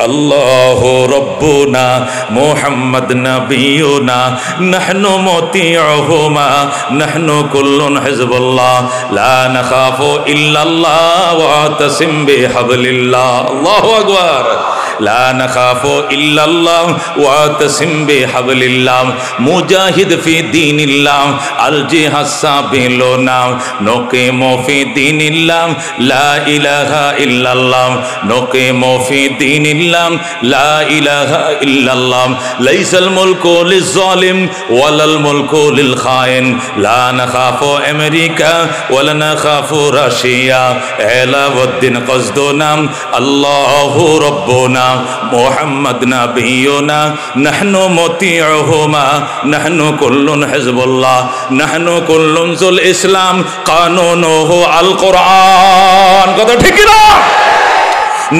আল্লাহু রব্বুনা মুহাম্মদ নবিয়ুনা নাহনু মুতিউহুমা নাহনু কুল্লুন হিজবুল্লাহ লা নাখাফু ইল্লাল্লাহ ওয়া তাসিম বিহাবলিল্লাহ। আল্লাহু আকবার। লা নাখাফু ইল্লাল্লাহ ওয়া তাসিম বিহাবলিল্লাহ মুজাহিদ ফি দীনিল্লাহ আল জিহাদ সাবিলুনা নুকিমু ফি দীনিল্লাহ লা ইলাহা ইল্লাল্লাহ নুকিমু ফি দীনিল্লাহ লা ইলাহা ইল্লাল্লাহ লাইসাল মুলকু লিজ-জালিম ওয়ালাল মুলকু লিল খায়েন লা নাখাফু আমেরিকা ওয়ালা নাখাফু রাশিয়া এলাউদ্দিন কসদুনা আল্লাহু রাব্বুনা মুহাম্মদ নবিয়ুনা নাহনু মুতিউহুমা নাহনু কুল্লুন হিজবুল্লাহ নাহনু কুল্লুন জুল ইসলাম কানুনুহু আল কোরআন। কথা ঠিক না?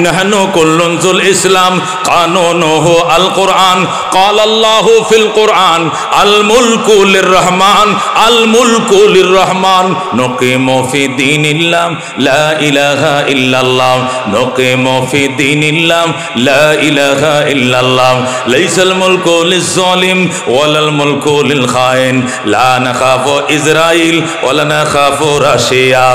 নাহনু কুল্লুন জুল ইসলাম কানুনুহু আল কোরআন ক্বালা আল্লাহু ফিল কোরআন আল মুলকু লির রহমান আল মুলকু লির রহমান নুকিমু ফি দীনিল্লাহ লা ইলাহা ইল্লাল্লাহ নুকিমু ফি দীনিল্লাহ লা ইলাহা ইল্লাল্লাহ লাইসাল মুলকু লিজ-জালিম ওয়ালাল মুলকু লিল খায়েন লা নাখাফু ইসরাইল ওয়ালা নাখাফু রাশিয়া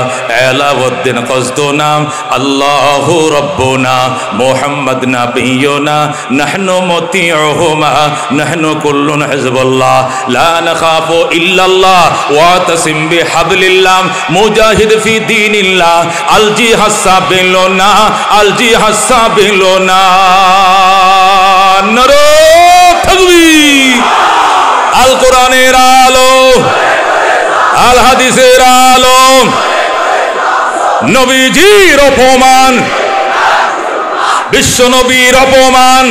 এলাউদ্দিন কসদুনা আল্লাহু রাব্বুনা মুহাম্মদ নবিয়ুনা নাহনু মুতিউহুমা নাহনু কুল্লুন হিজবুল্লাহ লা নাখাফু ইল্লাল্লাহ ওয়া তাসিম বিহাবলিল্লাহ মুজাহিদ ফি দীনিল্লাহ আল জিহাদ সাবিলুনা আল জিহাদ সাবিলুনা নারে তাকবীর। আল কোরআনের আলো আল হাদিসের আলো নবীজির অপমান বিশ্ব নবীর অপমান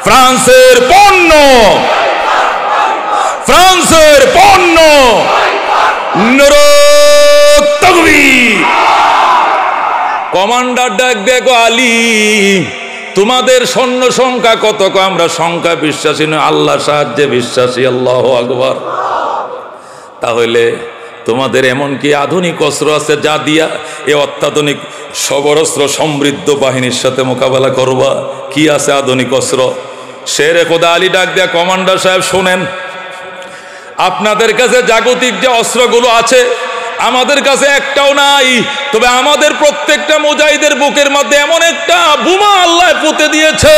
ফ্রান্সের পণ্য ফ্রান্সের পণ্য নারে তাকবীর। কমান্ডার ডাক দেখো আলী তোমাদের সৈন্য সংখ্যা কত? আমরা সংখ্যা বিশ্বাসী নয়, আল্লাহ সাহায্যে বিশ্বাসী। আল্লাহু আকবার। তাহলে তোমাদের এমন কি আধুনিক অস্ত্র আছে যা দিয়া এ অত্যাধুনিক সবরস্ত্র সমৃদ্ধ বাহিনীর সাথে মোকাবেলা করবা? কি আছে আধুনিক অস্ত্র? শেরে খোদা আলী ডাক দেয়া কমান্ডার সাহেব শোনেন, আপনাদের কাছে জাগতিক যে অস্ত্রগুলো আছে আমাদের কাছে একটাও নাই, তবে আমাদের প্রত্যেকটা মুজাহিদের বুকের মধ্যে এমন একটা বোমা আল্লাহ পুঁতে দিয়েছে,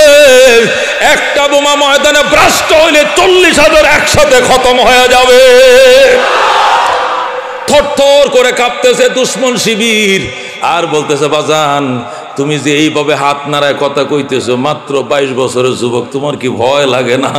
একটা বোমা ময়দানে ব্রাস্ট হইলে 40,000 একসাথে খতম হয়ে যাবে। থরথর করে কাঁপতেছে দুশ্মন শিবির আর বলতেছে বাজান তুমি যে এইভাবে হাত নাড়ায় কথা কইতেছো, মাত্র 22 বছরের যুবক, তোমার কি ভয় লাগে না?